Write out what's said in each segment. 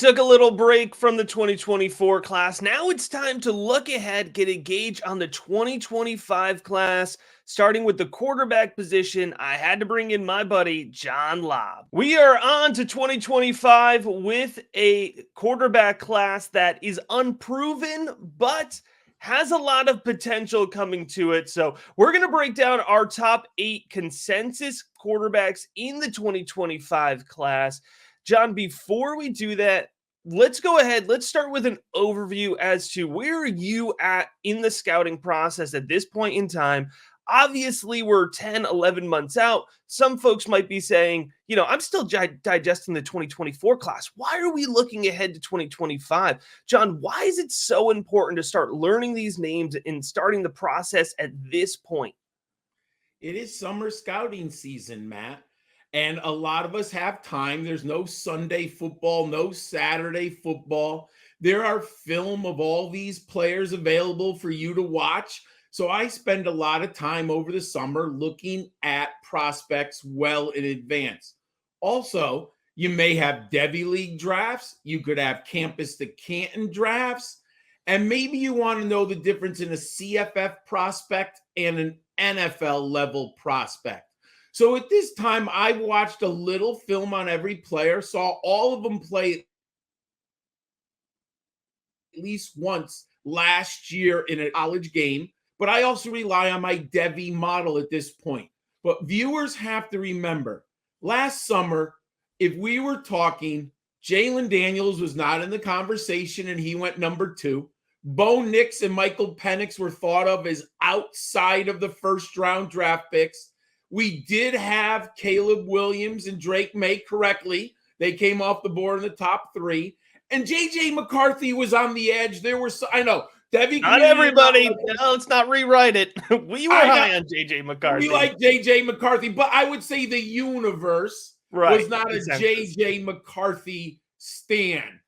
Took a little break from the 2024 class. Now it's time to look ahead, get a gauge on the 2025 class. Starting with the quarterback position, I had to bring in my buddy, John Lobb. We are on to 2025 with a quarterback class that is unproven, but has a lot of potential coming to it. So we're going to break down our top 8 consensus quarterbacks in the 2025 class. John, before we do that, let's go ahead. Let's start with an overview as to where are you at in the scouting process at this point in time. Obviously, we're 10, 11 months out. Some folks might be saying, I'm still digesting the 2024 class. Why are we looking ahead to 2025? John, why is it so important to start learning these names and starting the process at this point? It is summer scouting season, Matt. And a lot of us have time. There's no Sunday football, no Saturday football. There are film of all these players available for you to watch. So I spend a lot of time over the summer looking at prospects well in advance. Also, you may have Devy League drafts. You could have Campus to Canton drafts. And maybe you want to know the difference in a CFF prospect and an NFL level prospect. So at this time, I watched a little film on every player, saw all of them play at least once last year in a college game, but I also rely on my Devy model at this point. But viewers have to remember, last summer, if we were talking, Jalen Daniels was not in the conversation and he went number 2. Bo Nix and Michael Penix were thought of as outside of the first round draft picks. We did have Caleb Williams and Drake May correctly. They came off the board in the top 3. And J.J. McCarthy was on the edge. There were, I know, Devy. Not everybody. No, let's not rewrite it. We were high on J.J. McCarthy. We like J.J. McCarthy, but I would say the universe was not a J.J. McCarthy stan.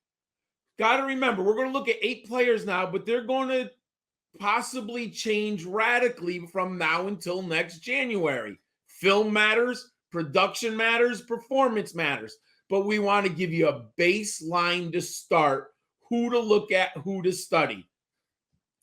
Got to remember, we're going to look at 8 players now, but they're going to possibly change radically from now until next January. Film matters, production matters, performance matters. But we want to give you a baseline to start, who to look at, who to study.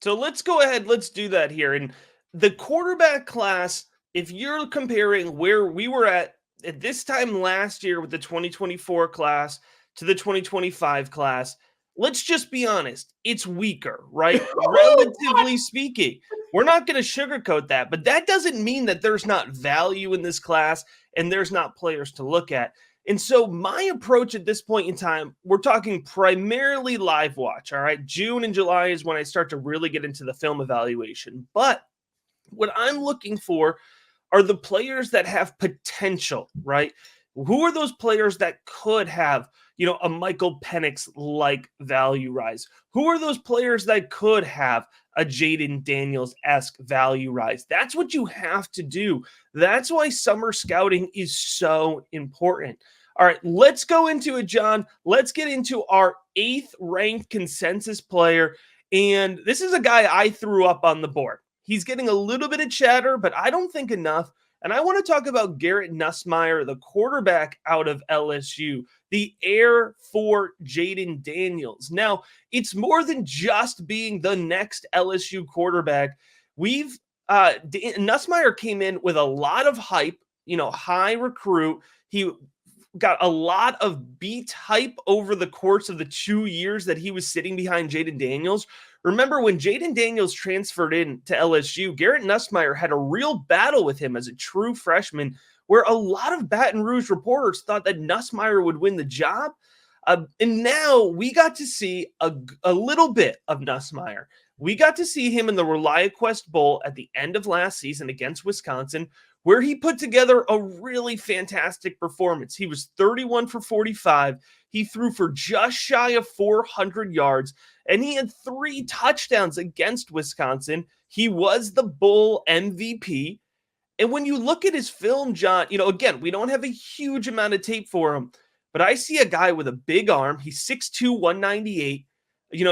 So let's go ahead. Let's do that here. And the quarterback class, if you're comparing where we were at this time last year with the 2024 class to the 2025 class, let's just be honest. It's weaker, right? Relatively speaking. We're not going to sugarcoat that, but that doesn't mean that there's not value in this class and there's not players to look at. And so my approach at this point in time, we're talking primarily live watch, all right? June and July is when I start to really get into the film evaluation. But what I'm looking for are the players that have potential, right? Who are those players that could have, a Michael Penix-like value rise? Who are those players that could have a Jaden Daniels-esque value rise? That's what you have to do. That's why summer scouting is so important. All right, let's go into it, John. Let's get into our 8th ranked consensus player. And this is a guy I threw up on the board. He's getting a little bit of chatter, but I don't think enough. And I want to talk about Garrett Nussmeir, the quarterback out of LSU, the heir for Jaden Daniels. Now, it's more than just being the next LSU quarterback. Nussmeir came in with a lot of hype, high recruit. He got a lot of beat hype over the course of the 2 years that he was sitting behind Jaden Daniels. Remember, when Jaden Daniels transferred in to LSU, Garrett Nussmeir had a real battle with him as a true freshman, where a lot of Baton Rouge reporters thought that Nussmeir would win the job. And now we got to see a little bit of Nussmeir. We got to see him in the ReliaQuest Bowl at the end of last season against Wisconsin, where he put together a really fantastic performance. He was 31 for 45. He threw for just shy of 400 yards, and he had 3 touchdowns against Wisconsin. He was the Bowl MVP. And when you look at his film, John, again, we don't have a huge amount of tape for him, but I see a guy with a big arm. He's 6'2", 198.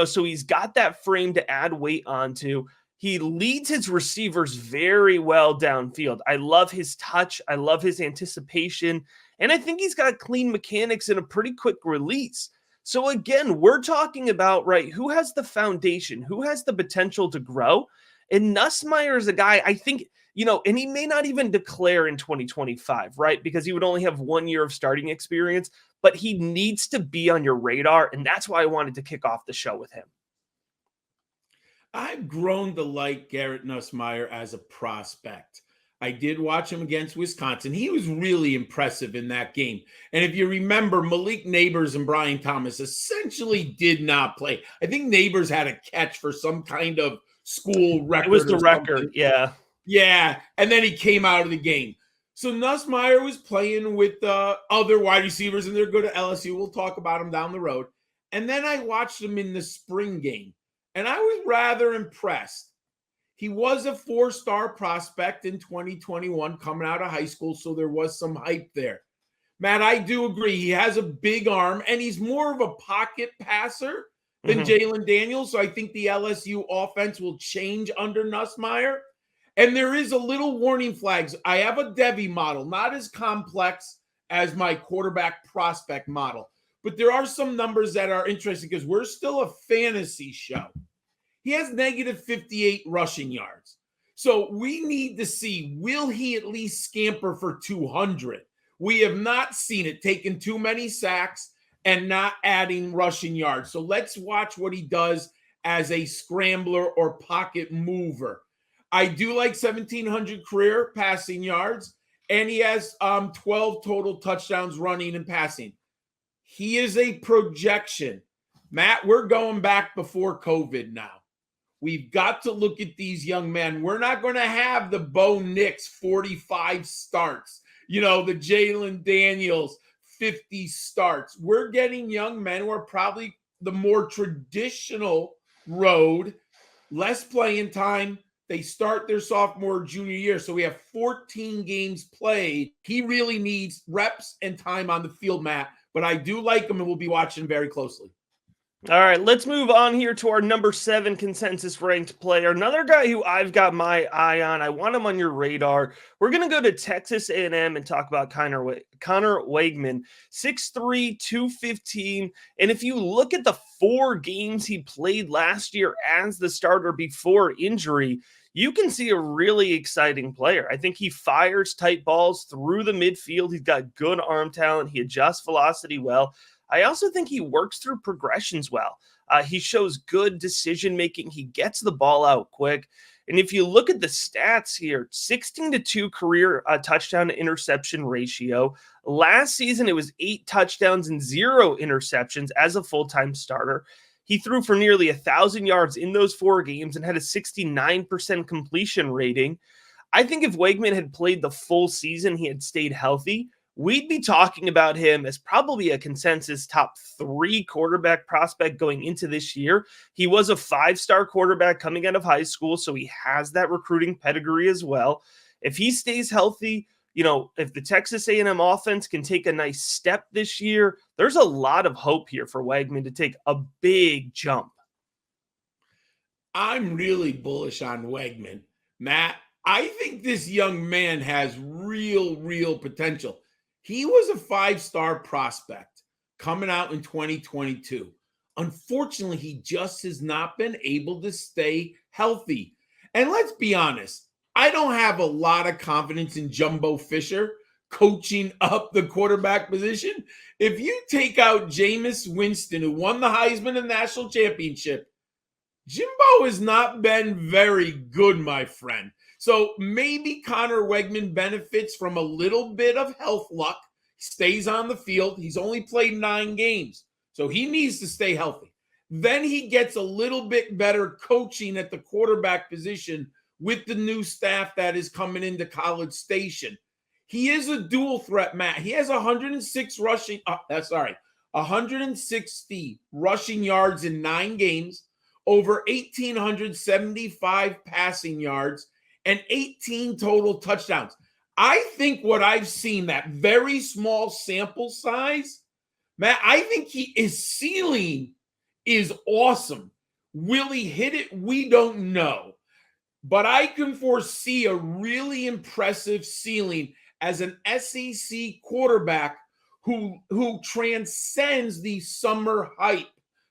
So he's got that frame to add weight onto. He leads his receivers very well downfield. I love his touch. I love his anticipation. And I think he's got clean mechanics and a pretty quick release. So again, we're talking about, right, who has the foundation, who has the potential to grow. And Nussmeir is a guy, I think, and he may not even declare in 2025, right? Because he would only have 1 year of starting experience, but he needs to be on your radar. And that's why I wanted to kick off the show with him. I've grown to like Garrett Nussmeir as a prospect. I did watch him against Wisconsin. He was really impressive in that game. And if you remember, Malik Neighbors and Brian Thomas essentially did not play. I think Neighbors had a catch for some kind of school record. It was the or record, something. yeah. Yeah, and then he came out of the game. So Nussmeir was playing with other wide receivers, and they're good at LSU. We'll talk about him down the road. And then I watched him in the spring game, and I was rather impressed. He was a 4-star prospect in 2021 coming out of high school, so there was some hype there. Matt, I do agree. He has a big arm, and he's more of a pocket passer than Jalen Daniels, so I think the LSU offense will change under Nussmeir. And there is a little warning flags. I have a Devi model, not as complex as my quarterback prospect model, but there are some numbers that are interesting because we're still a fantasy show. He has negative 58 rushing yards. So we need to see, will he at least scamper for 200? We have not seen it, taking too many sacks and not adding rushing yards. So let's watch what he does as a scrambler or pocket mover. I do like 1,700 career passing yards, and he has 12 total touchdowns running and passing. He is a projection. Matt, we're going back before COVID now. We've got to look at these young men. We're not going to have the Bo Nix 45 starts, the Jalen Daniels 50 starts. We're getting young men who are probably the more traditional road, less playing time. They start their sophomore, junior year. So we have 14 games played. He really needs reps and time on the field, Matt. But I do like him, and we'll be watching very closely. All right, let's move on here to our number 7 consensus ranked player. Another guy who I've got my eye on. I want him on your radar. We're going to go to Texas A&M and talk about Connor Weigman, 6'3", 215. And if you look at the 4 games he played last year as the starter before injury, you can see a really exciting player. I think he fires tight balls through the midfield. He's got good arm talent. He adjusts velocity well. I also think he works through progressions well. He shows good decision-making. He gets the ball out quick. And if you look at the stats here, 16-2 career touchdown to interception ratio. Last season, it was 8 touchdowns and 0 interceptions as a full-time starter. He threw for nearly 1,000 yards in those 4 games and had a 69% completion rating. I think if Weigman had played the full season, he had stayed healthy, we'd be talking about him as probably a consensus top 3 quarterback prospect going into this year. He was a 5-star quarterback coming out of high school, so he has that recruiting pedigree as well. If he stays healthy, if the Texas A&M offense can take a nice step this year, there's a lot of hope here for Weigman to take a big jump. I'm really bullish on Weigman. Matt, I think this young man has real potential. He was a 5-star prospect coming out in 2022. Unfortunately, he just has not been able to stay healthy. And let's be honest, I don't have a lot of confidence in Jumbo Fisher coaching up the quarterback position. If you take out Jameis Winston, who won the Heisman and National Championship, Jimbo has not been very good, my friend. So maybe Connor Weigman benefits from a little bit of health luck. He stays on the field. He's only played 9 games, so he needs to stay healthy. Then he gets a little bit better coaching at the quarterback position with the new staff that is coming into College Station. He is a dual threat, Matt. He has 160 rushing yards in 9 games, over 1,875 passing yards, and 18 total touchdowns. I think what I've seen, that very small sample size, Matt, I think his ceiling is awesome. Will he hit it? We don't know. But I can foresee a really impressive ceiling as an SEC quarterback who transcends the summer hype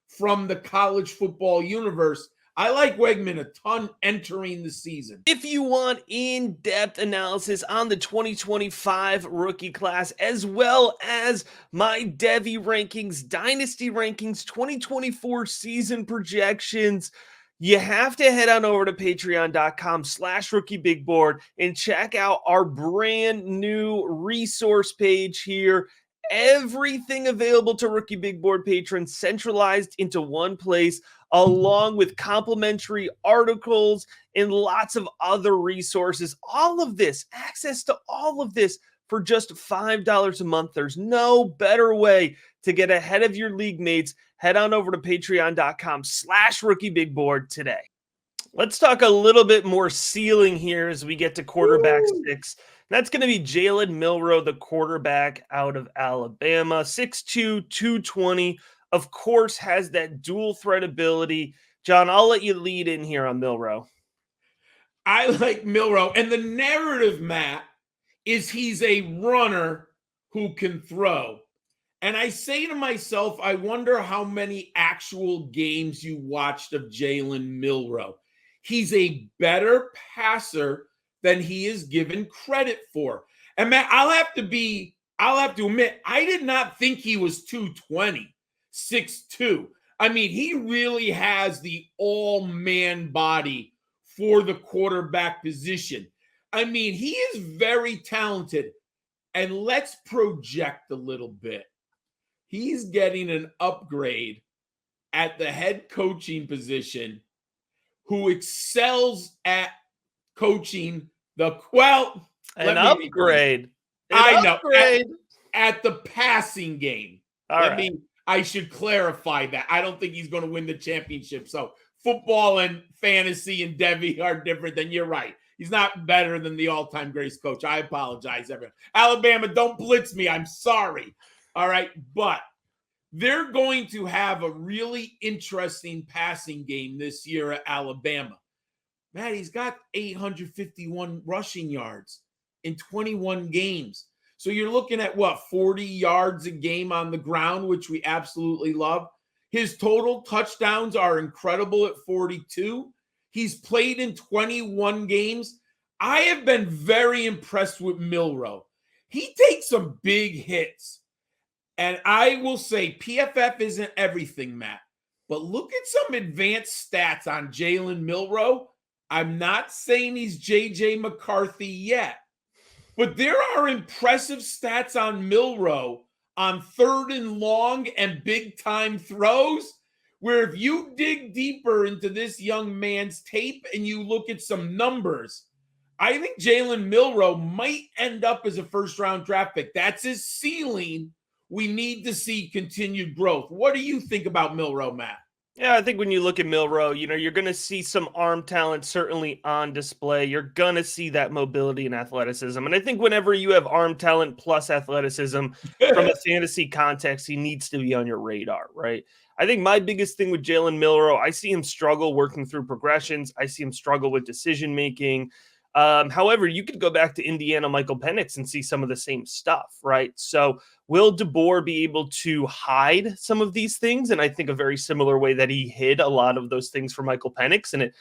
from the college football universe. I like Weigman a ton entering the season. If you want in-depth analysis on the 2025 rookie class, as well as my Devy rankings, Dynasty rankings, 2024 season projections, you have to head on over to patreon.com/rookiebigboard and check out our brand new resource page here. Everything available to Rookie Big Board patrons centralized into one place, along with complimentary articles and lots of other resources. All of this, access to all of this for just $5 a month. There's no better way to get ahead of your league mates. Head on over to patreon.com/rookiebigboard today. Let's talk a little bit more ceiling here as we get to quarterback 6. That's going to be Jalen Milroe, the quarterback out of Alabama. 6'2", 220. Of course, has that dual threat ability. John, I'll let you lead in here on Milroe. I like Milroe. And the narrative, Matt, is he's a runner who can throw. And I say to myself, I wonder how many actual games you watched of Jalen Milroe. He's a better passer than he is given credit for. And Matt, I'll have to admit, I did not think he was 220, 6'2". I mean, he really has the all-man body for the quarterback position. I mean, he is very talented. And let's project a little bit. He's getting an upgrade at the head coaching position, who excels at coaching an upgrade. I know at the passing game. I should clarify that. I don't think he's going to win the championship. So football and fantasy and Devy are different. Then you're right. He's not better than the all-time greatest coach. I apologize, everyone. Alabama, don't blitz me. I'm sorry. All right. But they're going to have a really interesting passing game this year at Alabama. Matt, he's got 851 rushing yards in 21 games. So you're looking at 40 yards a game on the ground, which we absolutely love. His total touchdowns are incredible at 42. He's played in 21 games. I have been very impressed with Milroe. He takes some big hits. And I will say PFF isn't everything, Matt. But look at some advanced stats on Jalen Milroe. I'm not saying he's J.J. McCarthy yet. But there are impressive stats on Milroe on 3rd and long and big-time throws, where if you dig deeper into this young man's tape and you look at some numbers, I think Jalen Milroe might end up as a first-round draft pick. That's his ceiling. We need to see continued growth. What do you think about Milroe, Matt? Yeah, I think when you look at Milroe, you're going to see some arm talent certainly on display. You're going to see that mobility and athleticism. And I think whenever you have arm talent plus athleticism from a fantasy context, he needs to be on your radar, right? I think my biggest thing with Jalen Milroe, I see him struggle working through progressions. I see him struggle with decision-making. However, you could go back to Indiana Michael Penix and see some of the same stuff, right? So will DeBoer be able to hide some of these things? And I think a very similar way that he hid a lot of those things for Michael Penix, and it,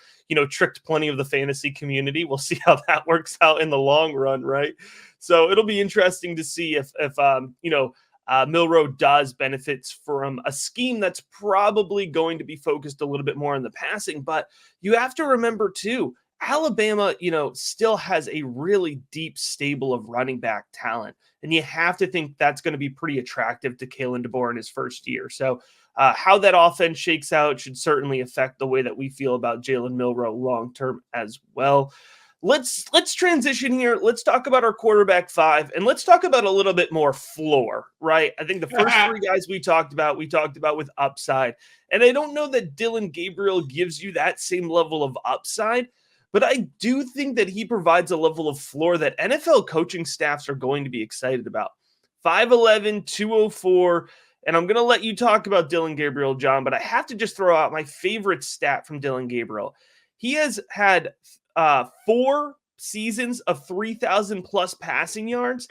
tricked plenty of the fantasy community. We'll see how that works out in the long run, right? So it'll be interesting to see if Milroe does benefits from a scheme that's probably going to be focused a little bit more on the passing. But you have to remember too, Alabama, still has a really deep stable of running back talent. And you have to think that's going to be pretty attractive to Kalen DeBoer in his first year. So how that offense shakes out should certainly affect the way that we feel about Jalen Milroe long-term as well. Let's transition here. Let's talk about our quarterback 5, and let's talk about a little bit more floor, right? I think the first 3 guys we talked about with upside. And I don't know that Dillon Gabriel gives you that same level of upside, but I do think that he provides a level of floor that NFL coaching staffs are going to be excited about. 5'11", 204, and I'm going to let you talk about Dillon Gabriel, John, but I have to just throw out my favorite stat from Dillon Gabriel. He has had 4 seasons of 3,000 plus passing yards.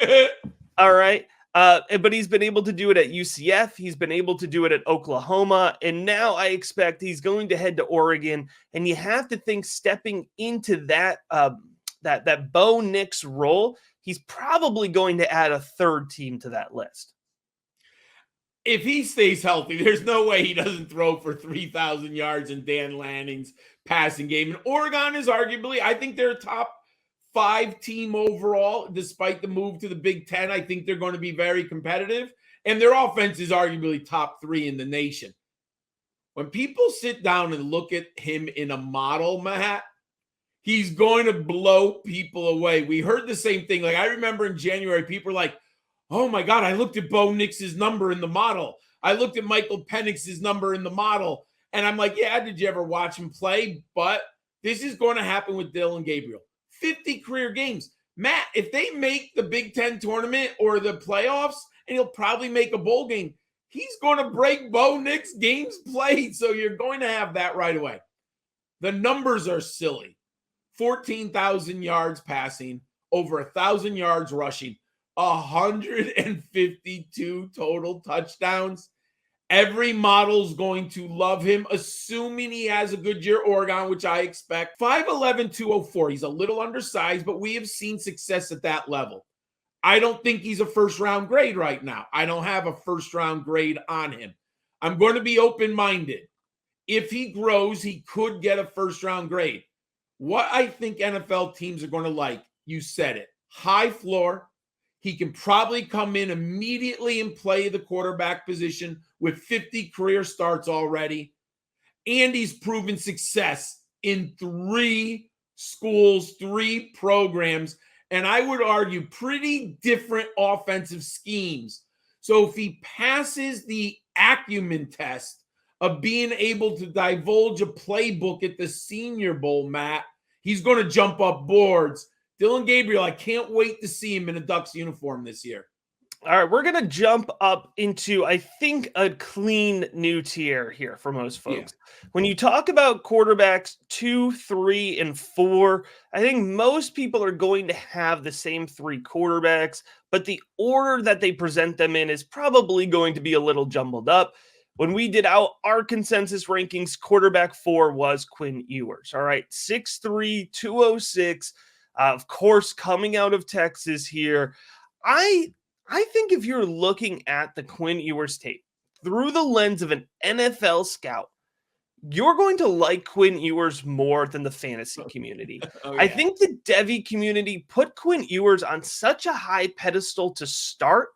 All right. But he's been able to do it at UCF. He's been able to do it at Oklahoma. And now I expect he's going to head to Oregon. And you have to think stepping into that that Bo Nix role, he's probably going to add a third team to that list. If he stays healthy, there's no way he doesn't throw for 3,000 yards in Dan Lanning's passing game. And Oregon is arguably, I think they're a top 5 team overall, despite the move to the Big Ten. I think they're going to be very competitive. And their offense is arguably top 3 in the nation. When people sit down and look at him in a model, Matt, he's going to blow people away. We heard the same thing. Like, I remember in January, people were like, oh my God, I looked at Bo Nix's number in the model. I looked at Michael Penix's number in the model. And I'm like, yeah, did you ever watch him play? But this is going to happen with Dillon Gabriel. 50 career games. Matt, if they make the Big Ten tournament or the playoffs, and he'll probably make a bowl game, he's going to break Bo Nix games played. So you're going to have that right away. The numbers are silly. 14,000 yards passing, over 1,000 yards rushing, 152 total touchdowns. Every model's going to love him, assuming he has a good year, Oregon, which I expect. 5'11", 204. He's a little undersized, but we have seen success at that level. I don't think he's a first-round grade right now. I don't have a first-round grade on him. I'm going to be open-minded. If he grows, he could get a first-round grade. What I think NFL teams are going to like, you said it, high floor. He can probably come in immediately and play the quarterback position with 50 career starts already. And he's proven success in 3 schools, 3 programs, and I would argue pretty different offensive schemes. So if he passes the acumen test of being able to divulge a playbook at the Senior Bowl, Matt, he's going to jump up boards. Dillon Gabriel, I can't wait to see him in a Ducks uniform this year. All right, we're going to jump up into, I think, a clean new tier here for most folks. Yeah. When you talk about quarterbacks 2, 3, and 4, I think most people are going to have the same 3 quarterbacks, but the order that they present them in is probably going to be a little jumbled up. When we did our consensus rankings, quarterback 4 was Quinn Ewers. All right, 6'3", 206. Of course, coming out of Texas here. I think if you're looking at the Quinn Ewers tape through the lens of an NFL scout, you're going to like Quinn Ewers more than the fantasy community. Oh, yeah. I think the Devy community put Quinn Ewers on such a high pedestal to start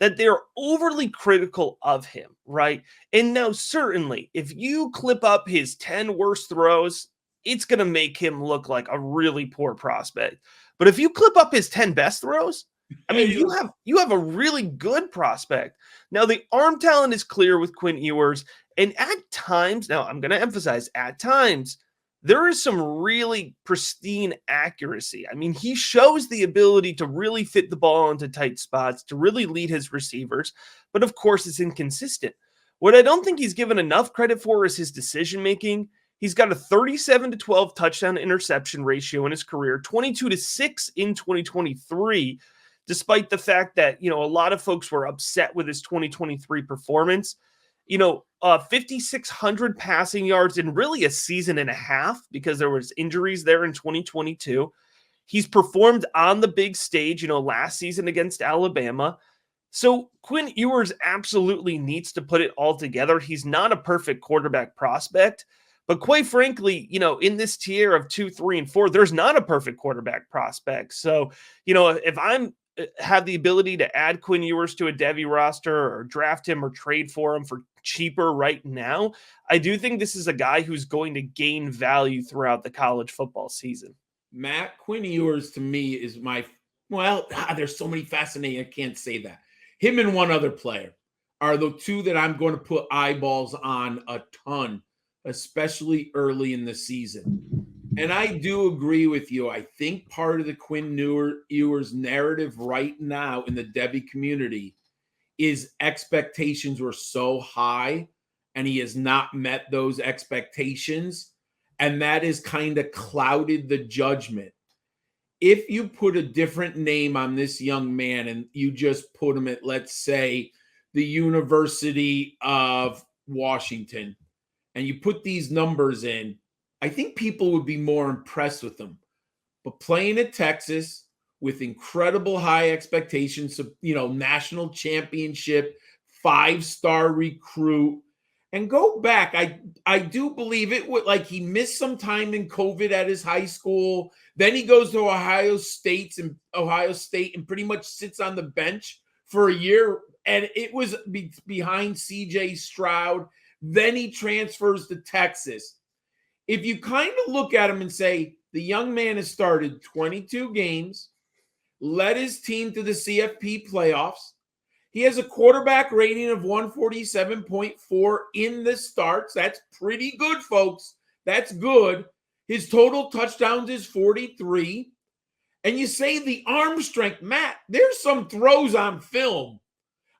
that they're overly critical of him, right? And now, certainly, if you clip up his 10 worst throws, it's going to make him look like a really poor prospect. But if you clip up his 10 best throws, I mean, you have a really good prospect. Now, the arm talent is clear with Quinn Ewers, and at times, now I'm going to emphasize, at times, there is some really pristine accuracy. I mean, he shows the ability to really fit the ball into tight spots, to really lead his receivers, but of course, it's inconsistent. What I don't think he's given enough credit for is his decision-making. He's got a 37-12 touchdown interception ratio in his career, 22-6 in 2023. Despite the fact that, a lot of folks were upset with his 2023 performance, 5,600 passing yards in really a season and a half because there was injuries there in 2022. He's performed on the big stage, last season against Alabama. So Quinn Ewers absolutely needs to put it all together. He's not a perfect quarterback prospect, but quite frankly, in this tier of 2, 3, and 4, there's not a perfect quarterback prospect. So, if I'm have the ability to add Quinn Ewers to a Devy roster or draft him or trade for him for cheaper right now, I do think this is a guy who's going to gain value throughout the college football season. Matt, Quinn Ewers to me is there's so many fascinating, I can't say that. Him and one other player are the 2 that I'm going to put eyeballs on a ton, especially early in the season. And I do agree with you. I think part of the Quinn Ewers narrative right now in the Devy community is expectations were so high and he has not met those expectations. And that has kind of clouded the judgment. if you put a different name on this young man and you just put him at, let's say, the University of Washington, and you put these numbers in, I think people would be more impressed with him. But playing at Texas with incredible high expectations of, national championship, 5-star recruit, and go back. I do believe it would, like, he missed some time in COVID at his high school. Then he goes to Ohio State and pretty much sits on the bench for a year. And it was behind CJ Stroud. Then he transfers to Texas. If you kind of look at him and say, the young man has started 22 games, led his team to the CFP playoffs. He has a quarterback rating of 147.4 in the starts. That's pretty good, folks. That's good. His total touchdowns is 43. And you say the arm strength, Matt, there's some throws on film.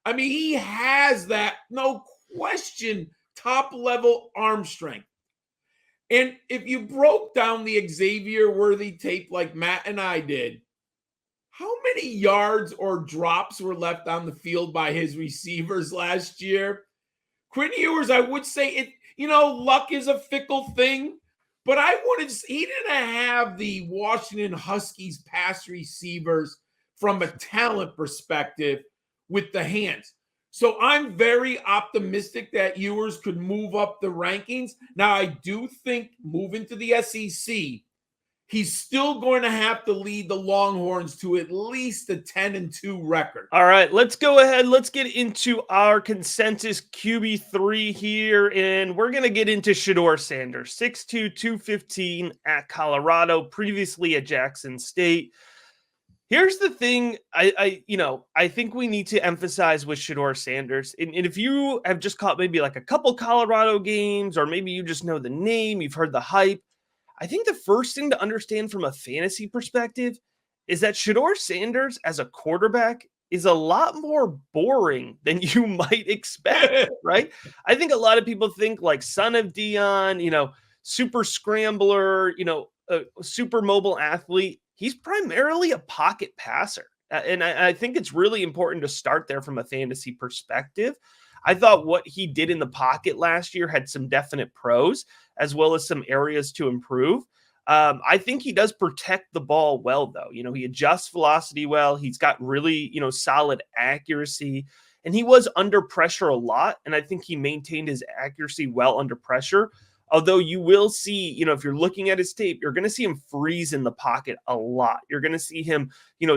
I mean, he has that, no question, top-level arm strength. And if you broke down the Xavier Worthy tape like Matt and I did, how many yards or drops were left on the field by his receivers last year? Quinn Ewers, I would say it, luck is a fickle thing, but he didn't have the Washington Huskies pass receivers from a talent perspective with the hands. So I'm very optimistic that Ewers could move up the rankings. Now, I do think moving to the SEC, he's still going to have to lead the Longhorns to at least a 10-2 record. All right, let's go ahead. Let's get into our consensus QB3 here, and we're going to get into Sheduer Sanders, 6'2", 215 at Colorado, previously at Jackson State. Here's the thing I think we need to emphasize with Sheduer Sanders. And if you have just caught maybe like a couple Colorado games, or maybe you just know the name, you've heard the hype, I think the first thing to understand from a fantasy perspective is that Sheduer Sanders as a quarterback is a lot more boring than you might expect, right? I think a lot of people think like son of Dion, super scrambler, a super mobile athlete. He's primarily a pocket passer. And I think it's really important to start there from a fantasy perspective. I thought what he did in the pocket last year had some definite pros, as well as some areas to improve. I think he does protect the ball well, though. He adjusts velocity well. He's got really, solid accuracy. And he was under pressure a lot. And I think he maintained his accuracy well under pressure. Although you will see, if you're looking at his tape, you're going to see him freeze in the pocket a lot. You're going to see him,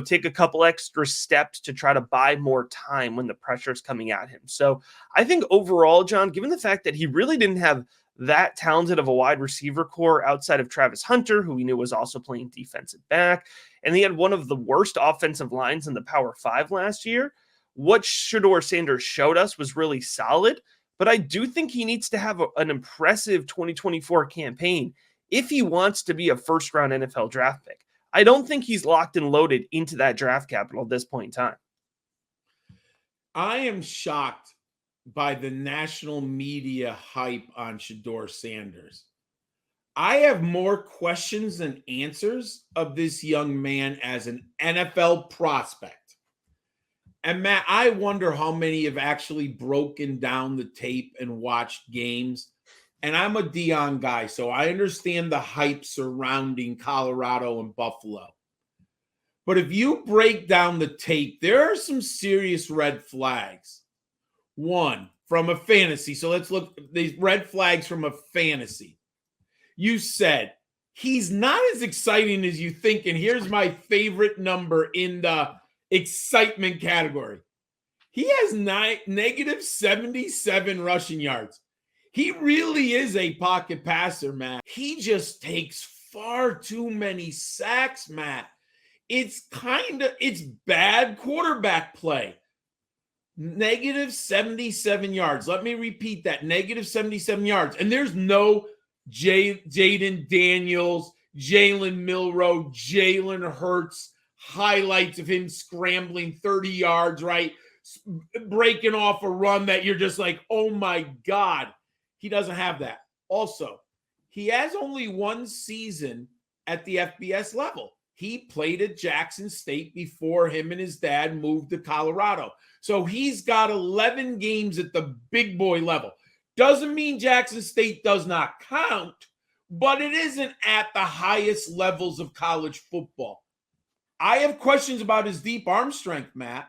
take a couple extra steps to try to buy more time when the pressure is coming at him. So I think overall, John, given the fact that he really didn't have that talented of a wide receiver core outside of Travis Hunter, who we knew was also playing defensive back, and he had one of the worst offensive lines in the Power 5 last year, what Sheduer Sanders showed us was really solid. But I do think he needs to have an impressive 2024 campaign if he wants to be a first-round NFL draft pick. I don't think he's locked and loaded into that draft capital at this point in time. I am shocked by the national media hype on Sheduer Sanders. I have more questions than answers of this young man as an NFL prospect. And Matt, I wonder how many have actually broken down the tape and watched games. And I'm a Dion guy, so I understand the hype surrounding Colorado and Buffalo. But if you break down the tape, there are some serious red flags. One, from a fantasy. So let's look at these red flags from a fantasy. You said he's not as exciting as you think. And here's my favorite number in the excitement category. He has negative 77 rushing yards. He really is a pocket passer, Matt. He just takes far too many sacks, Matt. It's bad quarterback play. Negative 77 yards. Let me repeat that. Negative 77 yards. And there's no Jaden Daniels, Jalen Milroe, Jalen Hurts highlights of him scrambling 30 yards, right? Breaking off a run that you're just like, oh my God. He doesn't have that. Also, he has only one season at the FBS level. he played at Jackson State before him and his dad moved to Colorado. So he's got 11 games at the big boy level. Doesn't mean Jackson State does not count, but it isn't at the highest levels of college football. I have questions about his deep arm strength, Matt.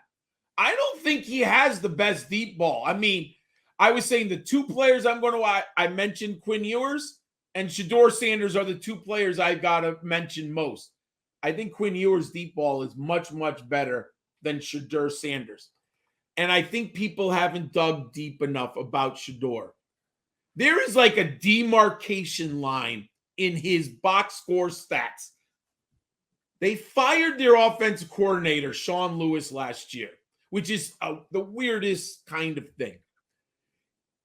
I don't think he has the best deep ball. I mean, I was saying the two players I mentioned Quinn Ewers and Sheduer Sanders are the two players I've got to mention most. I think Quinn Ewers' deep ball is much, much better than Sheduer Sanders. And I think people haven't dug deep enough about Sheduer. There is like a demarcation line in his box score stats. They fired their offensive coordinator, Sean Lewis, last year, which is the weirdest kind of thing.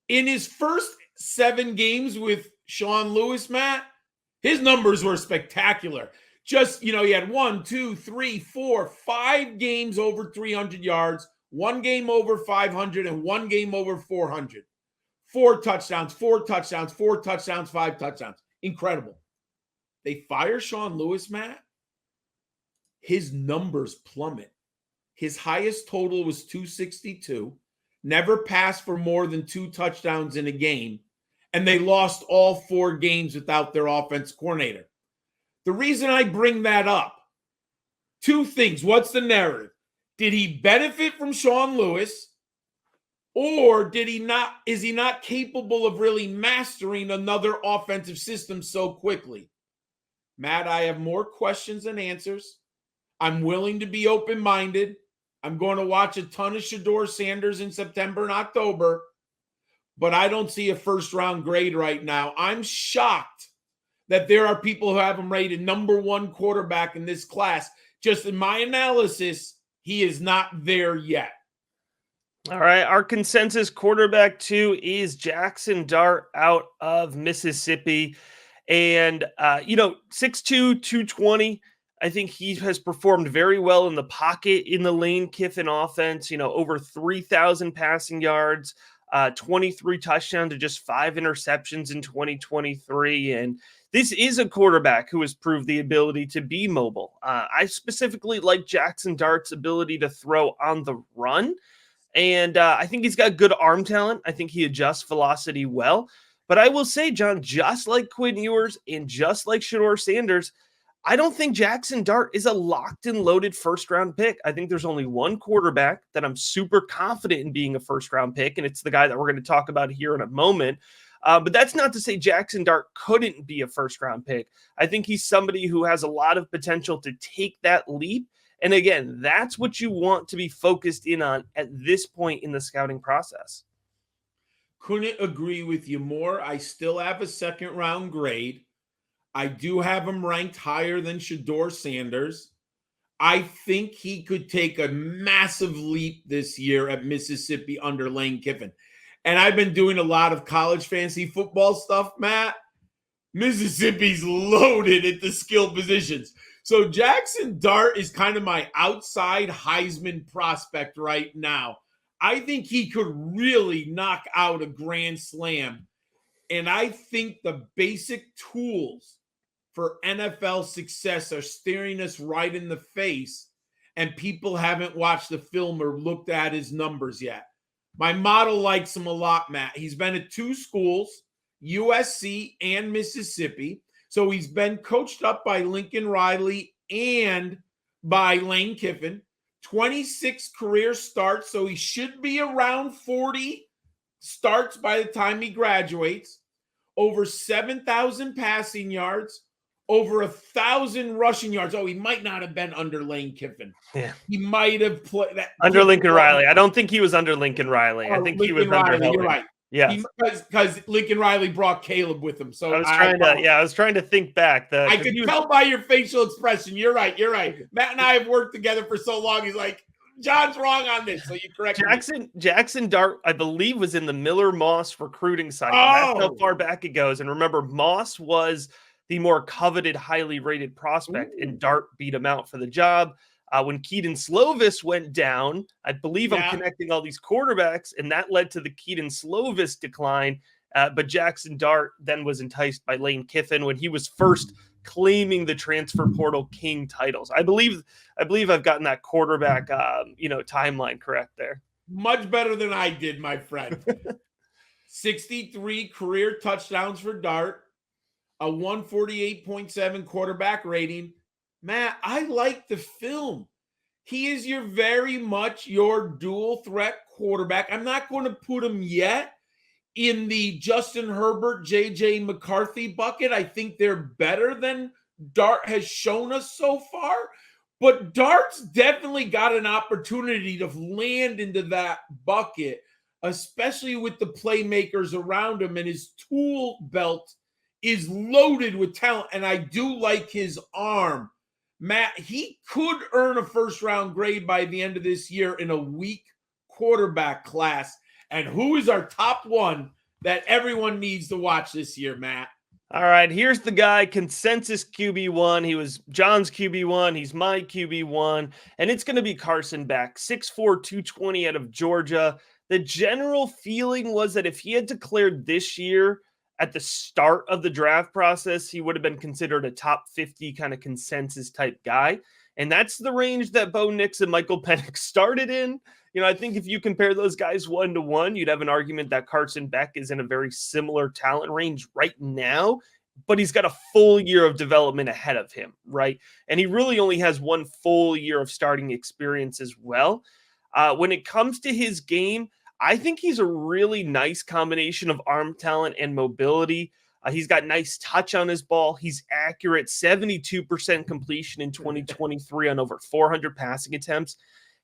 In his first 7 games with Sean Lewis, Matt, his numbers were spectacular. Just, he had 1, 2, 3, 4, 5 games over 300 yards, 1 game over 500, and 1 game over 400. 4 touchdowns, 4 touchdowns, 4 touchdowns, 5 touchdowns. Incredible. They fire Sean Lewis, Matt. His numbers plummet. His highest total was 262. Never passed for more than 2 touchdowns in a game. And they lost all 4 games without their offense coordinator. The reason I bring that up, 2 things. What's the narrative? Did he benefit from Sean Lewis? Or is he not capable of really mastering another offensive system so quickly? Matt, I have more questions than answers. I'm willing to be open-minded. I'm going to watch a ton of Sheduer Sanders in September and October, but I don't see a first-round grade right now. I'm shocked that there are people who have him rated number 1 quarterback in this class. Just in my analysis, he is not there yet. All right, our consensus quarterback 2 is Jaxson Dart out of Mississippi. And, 6'2", 220. I think he has performed very well in the pocket in the Lane Kiffin offense, over 3,000 passing yards, 23 touchdowns to just 5 interceptions in 2023. And this is a quarterback who has proved the ability to be mobile. I specifically like Jaxson Dart's ability to throw on the run. And I think he's got good arm talent. I think he adjusts velocity well. But I will say, John, just like Quinn Ewers and just like Sheduer Sanders, I don't think Jaxson Dart is a locked and loaded first-round pick. I think there's only one quarterback that I'm super confident in being a first-round pick, and it's the guy that we're going to talk about here in a moment. But that's not to say Jaxson Dart couldn't be a first-round pick. I think he's somebody who has a lot of potential to take that leap. And again, that's what you want to be focused in on at this point in the scouting process. Couldn't agree with you more. I still have a second-round grade. I do have him ranked higher than Sheduer Sanders. I think he could take a massive leap this year at Mississippi under Lane Kiffin. And I've been doing a lot of college fantasy football stuff, Matt. Mississippi's loaded at the skill positions. So Jaxson Dart is kind of my outside Heisman prospect right now. I think he could really knock out a grand slam. And I think the basic tools for NFL success are staring us right in the face, and people haven't watched the film or looked at his numbers yet. My model likes him a lot, Matt. He's been at 2 schools, USC and Mississippi. So he's been coached up by Lincoln Riley and by Lane Kiffin. 26 career starts, so he should be around 40 starts by the time he graduates. Over 7,000 passing yards, over 1,000 rushing yards. Oh, he might not have been under Lane Kiffin. Yeah, he might have played that under Lincoln Riley. I don't think he was under Lincoln Riley. I think Lincoln he was Riley, under. You're right. Yeah, because Lincoln Riley brought Caleb with him. So I was trying to think back. I could tell by your facial expression. You're right. Matt and I have worked together for so long. He's like, John's wrong on this. So you correct me. Jaxson Dart, I believe, was in the Miller Moss recruiting cycle. Oh. That's how far back it goes. And remember, Moss was the more coveted, highly rated prospect, and Dart beat him out for the job. When Keaton Slovis went down, I believe I'm connecting all these quarterbacks, and that led to the Keaton Slovis decline. But Jaxson Dart then was enticed by Lane Kiffin when he was first claiming the transfer portal king titles. I believe I've gotten that quarterback, timeline correct there. Much better than I did, my friend. 63 career touchdowns for Dart, a 148.7 quarterback rating. Matt, I like the film. He is very much your dual threat quarterback. I'm not going to put him yet in the Justin Herbert, JJ McCarthy bucket. I think they're better than Dart has shown us so far. But Dart's definitely got an opportunity to land into that bucket, especially with the playmakers around him, and his tool belt is loaded with talent. And I do like his arm. Matt, he could earn a first-round grade by the end of this year in a weak quarterback class. And who is our top one that everyone needs to watch this year, Matt? All right, here's the guy, consensus QB1. He was John's QB1. He's my QB1. And it's going to be Carson Beck, 6'4", 220 out of Georgia. The general feeling was that if he had declared this year at the start of the draft process, he would have been considered a top 50 kind of consensus type guy. And that's the range that Bo Nix and Michael Penix started in. I think if you compare those guys 1-to-1, you'd have an argument that Carson Beck is in a very similar talent range right now, but he's got a full year of development ahead of him, right? And he really only has one full year of starting experience as well. When it comes to his game, I think he's a really nice combination of arm talent and mobility. He's got nice touch on his ball. He's accurate, 72% completion in 2023 on over 400 passing attempts.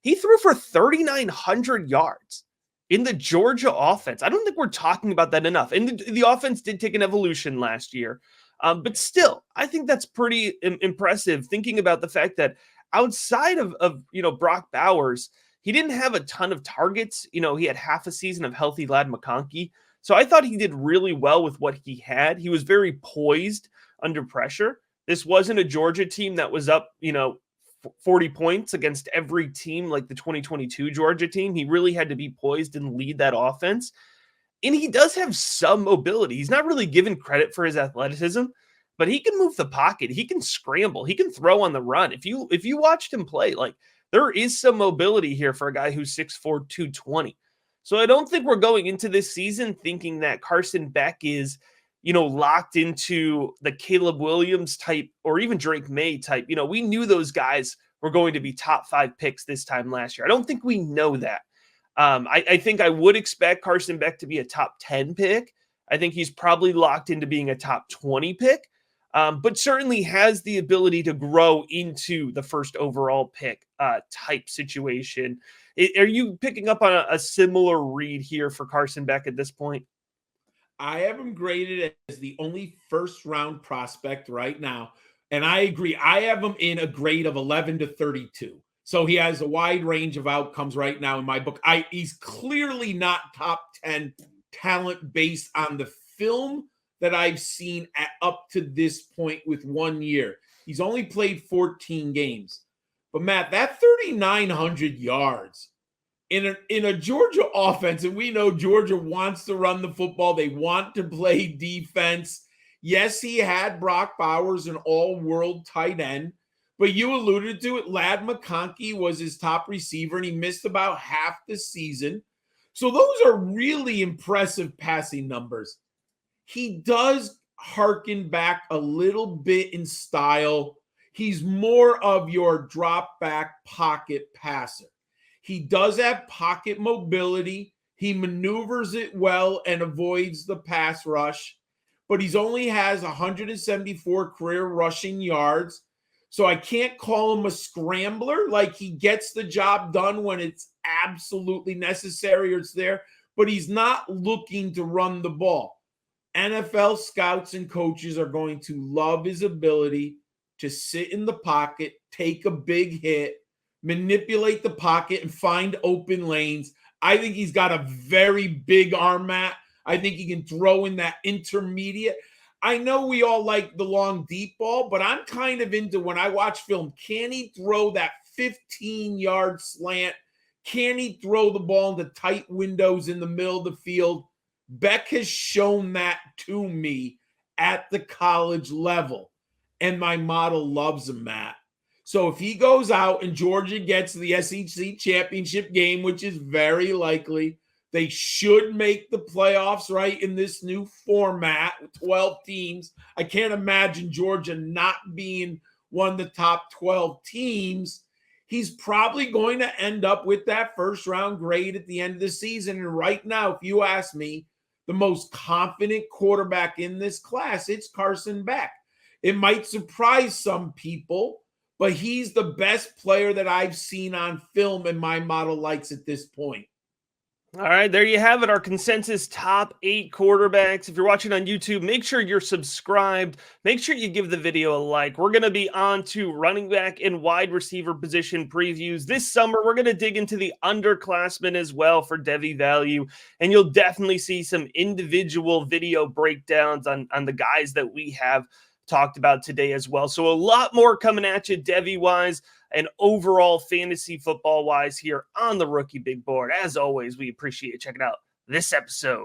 He threw for 3,900 yards in the Georgia offense. I don't think we're talking about that enough. And the offense did take an evolution last year. But still, I think that's pretty impressive thinking about the fact that outside of Brock Bowers, he didn't have a ton of targets. He had half a season of healthy Ladd McConkey. So I thought he did really well with what he had. He was very poised under pressure. This wasn't a Georgia team that was up, 40 points against every team like the 2022 Georgia team. He really had to be poised and lead that offense. And he does have some mobility. He's not really given credit for his athleticism, but he can move the pocket. He can scramble. He can throw on the run. If you watched him play, there is some mobility here for a guy who's 6'4", 220. So I don't think we're going into this season thinking that Carson Beck is, locked into the Caleb Williams type or even Drake May type. We knew those guys were going to be top 5 picks this time last year. I don't think we know that. I think I would expect Carson Beck to be a top 10 pick. I think he's probably locked into being a top 20 pick, but certainly has the ability to grow into the first overall pick type situation. Are you picking up on a similar read here for Carson Beck at this point? I have him graded as the only first-round prospect right now. And I agree. I have him in a grade of 11 to 32. So he has a wide range of outcomes right now in my book. He's clearly not top 10 talent based on the film that I've seen up to this point with 1 year. He's only played 14 games. But, Matt, that 3,900 yards in a Georgia offense, and we know Georgia wants to run the football. They want to play defense. Yes, he had Brock Bowers, an all-world tight end, but you alluded to it. Ladd McConkey was his top receiver, and he missed about half the season. So those are really impressive passing numbers. He does harken back a little bit in style. He's more of your drop-back pocket passer. He does have pocket mobility. He maneuvers it well and avoids the pass rush, but he's only has 174 career rushing yards. So I can't call him a scrambler. He gets the job done when it's absolutely necessary or it's there, but he's not looking to run the ball. NFL scouts and coaches are going to love his ability to sit in the pocket, take a big hit, manipulate the pocket, and find open lanes. I think he's got a very big arm, Matt. I think he can throw in that intermediate. I know we all like the long, deep ball, but I'm kind of into when I watch film, can he throw that 15-yard slant? Can he throw the ball into tight windows in the middle of the field? Beck has shown that to me at the college level. and my model loves him, Matt. So if he goes out and Georgia gets the SEC championship game, which is very likely, they should make the playoffs, right, in this new format with 12 teams. I can't imagine Georgia not being one of the top 12 teams. He's probably going to end up with that first round grade at the end of the season. And right now, if you ask me, the most confident quarterback in this class, it's Carson Beck. It might surprise some people, but he's the best player that I've seen on film and my model likes at this point. All right, there you have it, our consensus top 8 quarterbacks. If you're watching on YouTube, make sure you're subscribed. Make sure you give the video a like. We're going to be on to running back and wide receiver position previews. This summer, we're going to dig into the underclassmen as well for Devi value, and you'll definitely see some individual video breakdowns on the guys that we have talked about today as well. So a lot more coming at you Devi-wise and overall fantasy football-wise here on the Rookie Big Board. As always, we appreciate you checking out this episode.